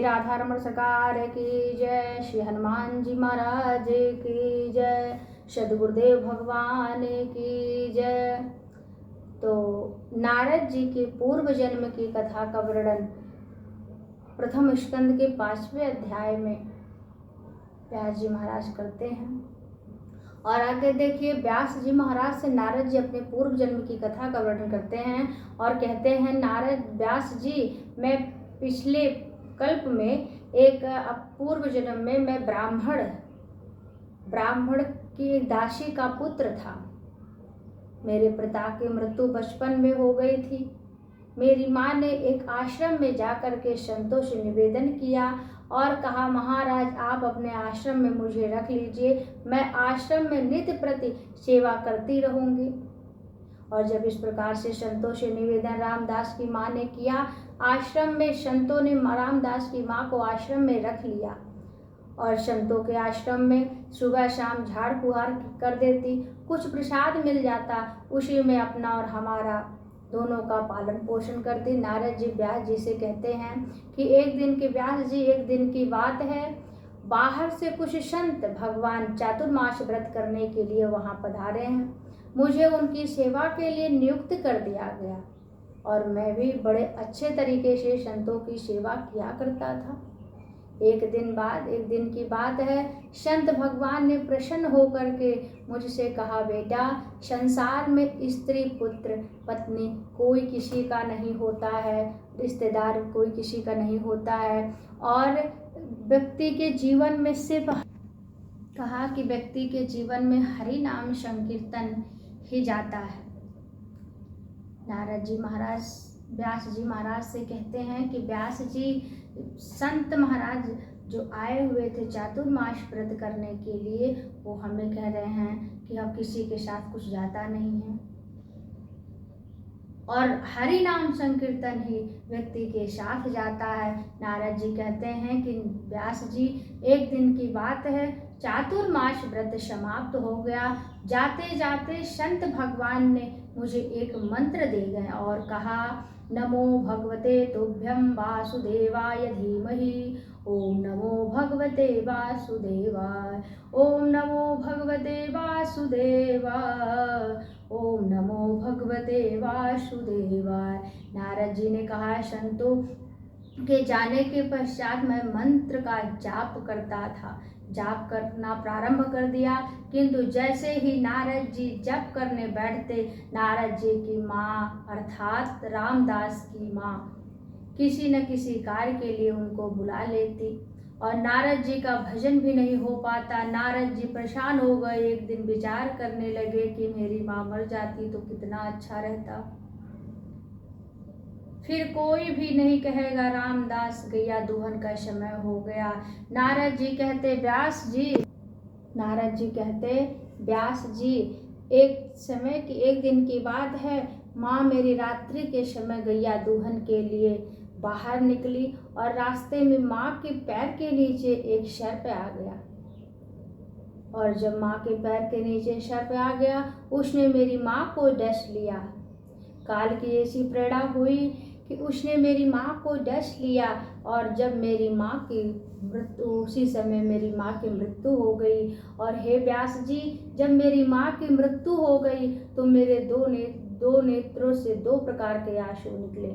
राधा रमण सरकार की जय, श्री हनुमान जी महाराज की जय, सद्गुरुदेव भगवान की जय। तो नारद जी के पूर्व जन्म की कथा का वर्णन प्रथम स्कंद के 5वें अध्याय में व्यास जी महाराज करते हैं। और आगे देखिए, व्यास जी महाराज से नारद जी अपने पूर्व जन्म की कथा का वर्णन करते हैं और कहते हैं, नारद व्यास जी, मैं पिछले कल्प में एक पूर्व जन्म में मैं ब्राह्मण की एक दासी का पुत्र था। मेरे पिता की मृत्यु बचपन में हो गई थी। मेरी माँ ने एक आश्रम में जाकर के संतों से निवेदन किया और कहा, महाराज आप अपने आश्रम में मुझे रख लीजिए, मैं आश्रम में नित्य प्रति सेवा करती रहूंगी। और जब इस प्रकार से संतों से निवेदन रामदास की माँ ने किया, आश्रम में संतों ने रामदास की माँ को आश्रम में रख लिया और संतों के आश्रम में सुबह शाम झाड़ फुहार कर देती, कुछ प्रसाद मिल जाता, उसी में अपना और हमारा दोनों का पालन पोषण करती। नारद जी व्यास जी से कहते हैं कि एक दिन की बात है, बाहर से कुछ संत भगवान चातुर्मास व्रत करने के लिए वहाँ पधारे हैं। मुझे उनकी सेवा के लिए नियुक्त कर दिया गया और मैं भी बड़े अच्छे तरीके से संतों की सेवा किया करता था। एक दिन की बात है, संत भगवान ने प्रसन्न होकर के मुझसे कहा, बेटा, संसार में स्त्री पुत्र पत्नी कोई किसी का नहीं होता है, रिश्तेदार कोई किसी का नहीं होता है, और व्यक्ति के जीवन में सिर्फ कहा कि व्यक्ति के जीवन में हरि नाम संकीर्तन ही जाता है। नारद जी महाराज व्यास जी महाराज से कहते हैं कि व्यास जी, संत महाराज जो आए हुए थे चातुर्मास व्रत करने के लिए, वो हमें कह रहे हैं कि अब किसी के साथ कुछ जाता नहीं है और हरि नाम संकीर्तन ही व्यक्ति के साथ जाता है। नारद जी कहते हैं कि व्यास जी, एक दिन की बात है, चातुर्मास व्रत समाप्त हो गया, जाते जाते संत भगवान ने मुझे एक मंत्र दे गए और कहा, नमो भगवते तुभ्यं वासुदेवाय धीमहि, ओम नमो भगवते वासुदेवाय, ओम नमो भगवते वासुदेवाय, ओम नमो भगवते वासुदेवाय। नारद जी ने कहा, संतों के जाने के पश्चात मैं मंत्र का जाप करना प्रारंभ कर दिया, किंतु जैसे ही नारद जी जप करने बैठते, नारद जी की माँ अर्थात रामदास की माँ किसी न किसी कार्य के लिए उनको बुला लेती और नारद जी का भजन भी नहीं हो पाता। नारद जी परेशान हो गए, एक दिन विचार करने लगे कि मेरी माँ मर जाती तो कितना अच्छा रहता, फिर कोई भी नहीं कहेगा रामदास गैया दूहन का समय हो गया। नारद जी कहते, व्यास जी, एक दिन की बात है, माँ मेरी रात्रि के समय गैया दूहन के लिए बाहर निकली और रास्ते में माँ के पैर के नीचे एक सर्प आ गया और जब माँ के पैर के नीचे सर्प आ गया, उसने मेरी माँ को डस लिया। काल की ऐसी प्रेरणा हुई कि उसने मेरी माँ को डस लिया और जब मेरी माँ की मृत्यु, उसी समय मेरी माँ की मृत्यु हो गई। और हे व्यास जी, जब मेरी माँ की मृत्यु हो गई तो मेरे दो नेत्रों से 2 प्रकार के आंसू निकले।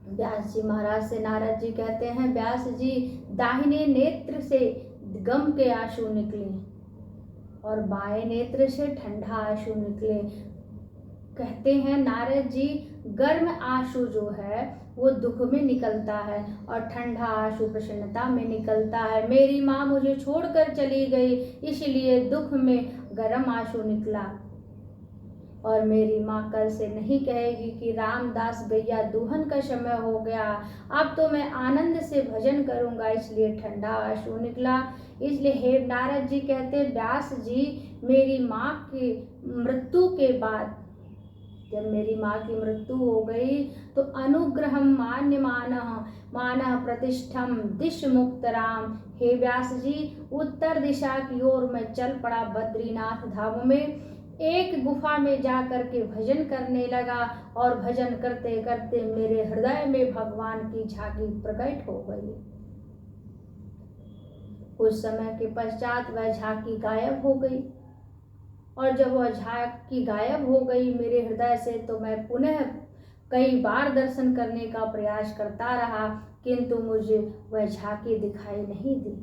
व्यास जी महाराज से नारद जी कहते हैं, व्यास जी, दाहिने नेत्र से गम के आंसू निकले और बाएं नेत्र से ठंडा आंसू निकले। कहते हैं नारद जी, गर्म आंसू जो है वो दुख में निकलता है और ठंडा आंसू प्रसन्नता में निकलता है। मेरी माँ मुझे छोड़कर चली गई, इसलिए दुख में गर्म आंसू निकला और मेरी माँ कल से नहीं कहेगी कि रामदास गैया दूहन का समय हो गया, अब तो मैं आनंद से भजन करूँगा, इसलिए ठंडा आंसू निकला। इसलिए हे नारद जी कहते, व्यास जी, मेरी माँ की मृत्यु के बाद जब मेरी माँ की मृत्यु हो गई तो अनुग्रहम मानः प्रतिष्ठम दिश मुक्त राम। हे व्यास जी, उत्तर दिशा की ओर मैं चल पड़ा बद्रीनाथ धाम में। एक गुफा में जा कर के भजन करने लगा और भजन करते करते मेरे हृदय में भगवान की झांकी प्रकट हो गई। कुछ समय के पश्चात वह झांकी गायब हो गई और जब वह झांकी गायब हो गई मेरे हृदय से तो मैं पुनः कई बार दर्शन करने का प्रयास करता रहा, किंतु मुझे वह झांकी दिखाई नहीं दी।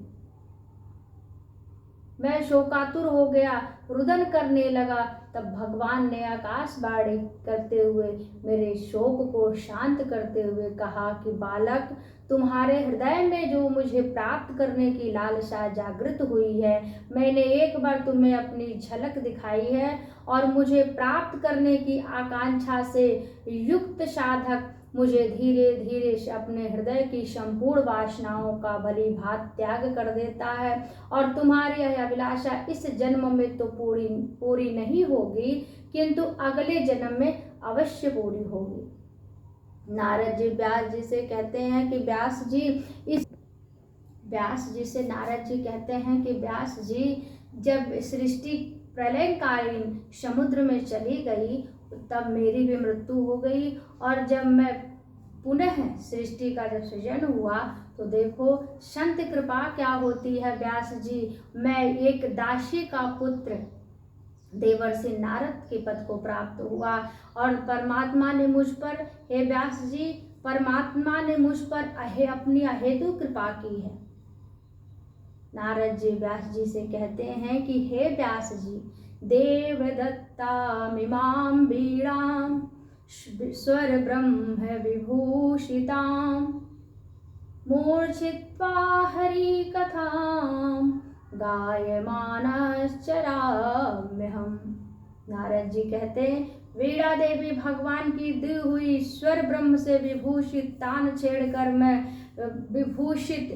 मैं शोकातुर हो गया, रुदन करने लगा। तब भगवान ने आकाशवाणी करते हुए मेरे शोक को शांत करते हुए कहा कि बालक, तुम्हारे हृदय में जो मुझे प्राप्त करने की लालसा जागृत हुई है, मैंने एक बार तुम्हें अपनी झलक दिखाई है और मुझे प्राप्त करने की आकांक्षा से युक्त साधक मुझे धीरे धीरे अपने हृदय की संपूर्ण वासनाओं का भली भांति त्याग कर देता है और तुम्हारी यह अभिलाषा इस जन्म में तो पूरी नहीं होगी, किंतु अगले जन्म में अवश्य पूरी होगी। नारद जी व्यास जी से कहते हैं कि व्यास जी नारद जी कहते हैं कि व्यास जी, जब सृष्टि प्रलयकालीन समुद्र में चली गई तब मेरी भी मृत्यु हो गई और जब मैं पुनः सृष्टि का जब सृजन हुआ तो देखो संत कृपा क्या होती है। व्यास जी, मैं एक दासी का पुत्र देवर्षि नारद के पद को प्राप्त हुआ और परमात्मा ने मुझ पर, हे व्यास जी, परमात्मा ने मुझ पर अपनी अहेतु कृपा की है। नारद जी व्यास जी से कहते हैं कि हे व्यास जी, देवदत्ता मिमां वीणां स्वर ब्रह्म विभूषितां मूर्छित्वा हरि कथां गायमानश्चराम्यहम्। नारद जी कहते हैं, वीणा देवी भगवान की दी हुई स्वर ब्रह्म से विभूषित तान छेड़कर मैं विभूषित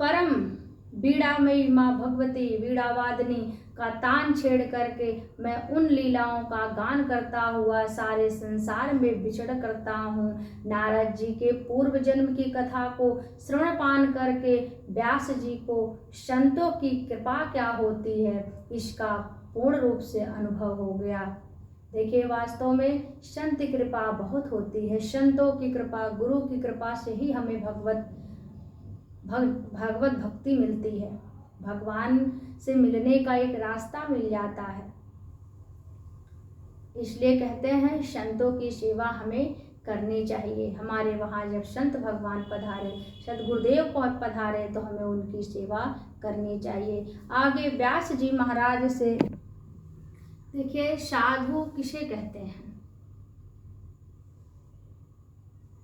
परम वीणामयी माँ भगवती वीणावादिनी का तान छेड़ करके मैं उन लीलाओं का गान करता हुआ सारे संसार में विचरण करता हूँ। नारद जी के पूर्व जन्म की कथा को श्रवण पान करके व्यास जी को संतों की कृपा क्या होती है इसका पूर्ण रूप से अनुभव हो गया। देखिए, वास्तव में संत कृपा बहुत होती है। संतों की कृपा, गुरु की कृपा से ही हमें भगवत भक्ति मिलती है, भगवान से मिलने का एक रास्ता मिल जाता है। इसलिए कहते हैं संतों की सेवा हमें करनी चाहिए। हमारे वहाँ जब संत भगवान पधारे, सदगुरुदेव पधारे तो हमें उनकी सेवा करनी चाहिए। आगे व्यास जी महाराज से देखिए, साधु किसे कहते हैं?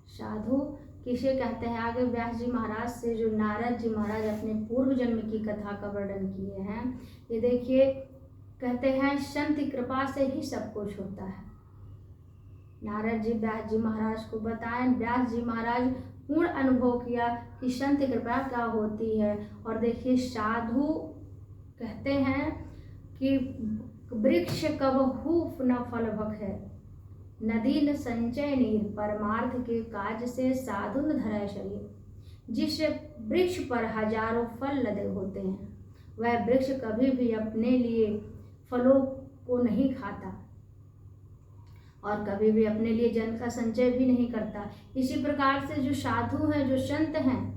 साधु किसे कहते हैं? आगे व्यास जी महाराज से जो नारद जी महाराज अपने पूर्व जन्म की कथा का वर्णन किए हैं, ये देखिए, कहते हैं संत कृपा से ही सब कुछ होता है। नारद जी व्यास जी महाराज को बताएं, व्यास जी महाराज पूर्ण अनुभव किया कि संत कृपा क्या होती है। और देखिए, साधु कहते हैं कि वृक्ष कबहू न फलभक है, नदी न संचय नीर, परमार्थ के काज से साधु न धरे शरीर। जिस वृक्ष पर हजारों फल लदे होते हैं वह वृक्ष कभी भी अपने लिए फलों को नहीं खाता और कभी भी अपने लिए जन का संचय भी नहीं करता। इसी प्रकार से जो साधु हैं, जो संत हैं,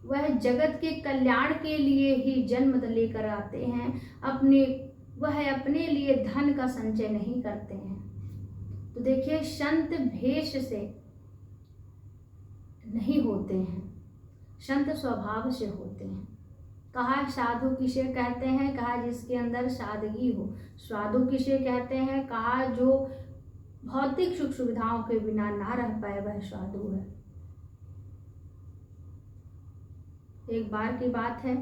वह जगत के कल्याण के लिए ही जन्म लेकर आते हैं, वह अपने लिए धन का संचय नहीं करते हैं। तो देखिए, संत भेष से नहीं होते हैं, संत स्वभाव से होते हैं। कहा साधु किसे कहते हैं? कहा जिसके अंदर सादगी हो। साधु किसे कहते हैं? कहा जो भौतिक सुख सुविधाओं के बिना ना रह पाए वह साधु है। एक बार की बात है,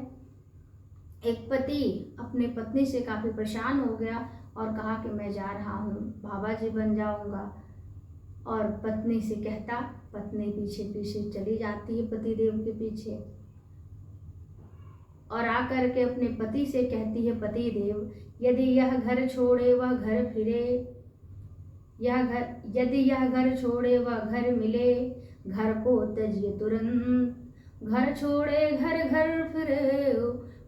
एक पति अपने पत्नी से काफी परेशान हो गया और कहा कि मैं जा रहा हूँ, बाबा जी बन जाऊंगा। और पत्नी से कहता, पत्नी पीछे पीछे चली जाती है पति देव के पीछे और आकर के अपने पति से कहती है, पति देव, यदि यह घर छोड़े वह घर फिरे, यदि यह घर छोड़े वह घर मिले, घर को तजिए तुरंत, घर छोड़े घर घर फिरे,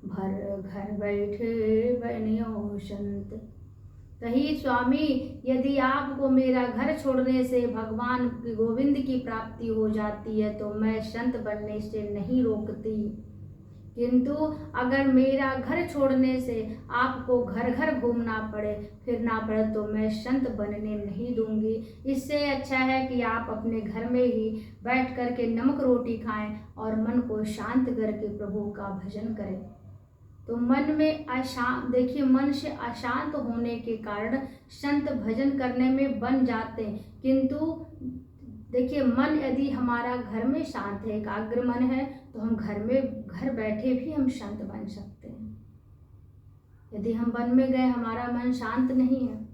भर घर बैठे बनियो संत। कही स्वामी, यदि आपको मेरा घर छोड़ने से भगवान गोविंद की प्राप्ति हो जाती है तो मैं संत बनने से नहीं रोकती, किंतु अगर मेरा घर छोड़ने से आपको घर घर घूमना पड़े, फिरना पड़े, तो मैं संत बनने नहीं दूंगी। इससे अच्छा है कि आप अपने घर में ही बैठ कर के नमक रोटी खाएं और मन को शांत करके प्रभु का भजन करें। तो मन में देखिए, मन से अशांत होने के कारण संत भजन करने में बन जाते हैं, किंतु देखिए, मन यदि हमारा घर में शांत है, एकाग्र मन है, तो हम घर बैठे भी हम संत बन सकते हैं। यदि हम वन में गए, हमारा मन शांत नहीं है,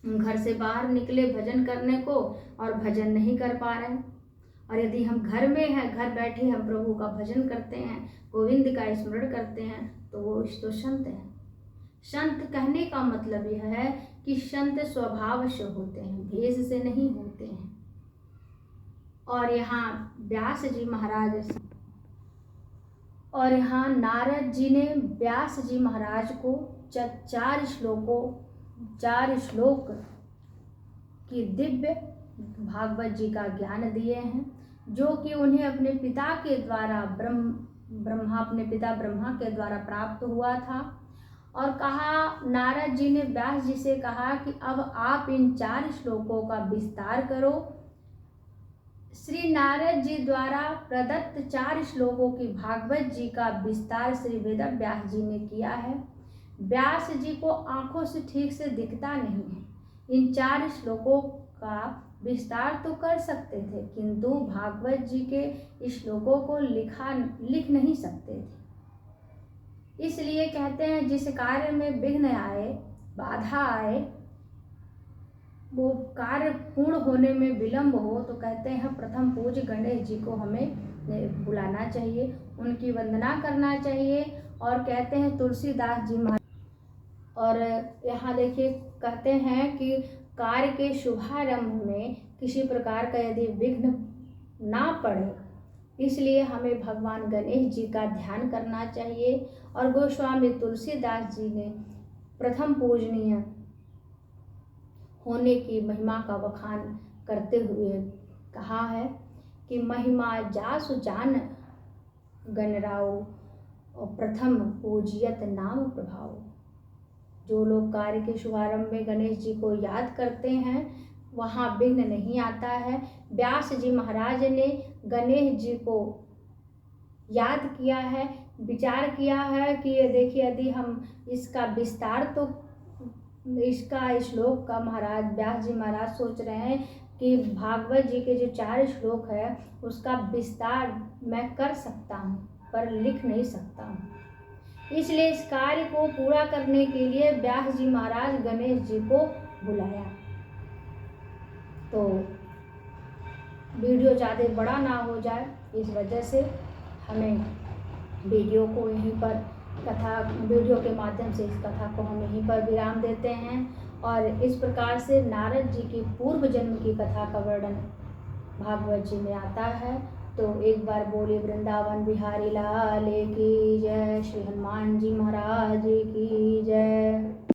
हम घर से बाहर निकले भजन करने को और भजन नहीं कर पा रहे हैं, और यदि हम घर में हैं, घर बैठे हम प्रभु का भजन करते हैं, गोविंद का स्मरण करते हैं, तो वो तो संत है। संत कहने का मतलब यह है कि संत स्वभाव से होते हैं, भेष से नहीं होते हैं। और यहाँ व्यास जी महाराज और यहाँ नारद जी ने व्यास जी महाराज को 4 श्लोक की दिव्य भागवत जी का ज्ञान दिए हैं, जो कि उन्हें अपने पिता के द्वारा अपने पिता ब्रह्मा के द्वारा प्राप्त हुआ था। और कहा, नारद जी ने व्यास जी से कहा कि अब आप इन 4 श्लोकों का विस्तार करो। श्री नारद जी द्वारा प्रदत्त 4 श्लोकों की भागवत जी का विस्तार श्री वेद व्यास जी ने किया है। व्यास जी को आंखों से ठीक से दिखता नहीं है, इन 4 श्लोकों का विस्तार तो कर सकते थे, किंतु भागवत जी के श्लोकों को लिख नहीं सकते थे। इसलिए कहते हैं, जिस कार्य में विघ्न आए, बाधा आए, वो कार्य पूर्ण होने में विलंब हो, तो कहते हैं प्रथम पूज्य गणेश जी को हमें बुलाना चाहिए, उनकी वंदना करना चाहिए। और कहते हैं तुलसीदास जी महाराज, और यहाँ देखिए कहते हैं कि कार्य के शुभारंभ में किसी प्रकार का यदि विघ्न ना पड़े, इसलिए हमें भगवान गणेश जी का ध्यान करना चाहिए। और गोस्वामी तुलसीदास जी ने प्रथम पूजनीय होने की महिमा का बखान करते हुए कहा है कि महिमा जासु जान गणराव और प्रथम पूजियत नाम प्रभाव। जो लोग कार्य के शुभारंभ में गणेश जी को याद करते हैं, वहाँ विघ्न नहीं आता है। व्यास जी महाराज ने गणेश जी को याद किया है, विचार किया है कि देखिए, यदि हम इसका विस्तार, तो इसका श्लोक का महाराज व्यास जी महाराज सोच रहे हैं कि भागवत जी के जो 4 श्लोक है उसका विस्तार मैं कर सकता हूँ, पर लिख नहीं सकता हूँ। इसलिए इस कार्य को पूरा करने के लिए व्यास जी महाराज गणेश जी को बुलाया। तो वीडियो ज़्यादा बड़ा ना हो जाए, इस वजह से हमें वीडियो को यहीं पर वीडियो के माध्यम से इस कथा को हम यहीं पर विराम देते हैं। और इस प्रकार से नारद जी की पूर्व जन्म की कथा का वर्णन भागवत जी में आता है। तो एक बार बोले वृंदावन बिहारी लाल की जय, श्री हनुमान जी महाराज की जय।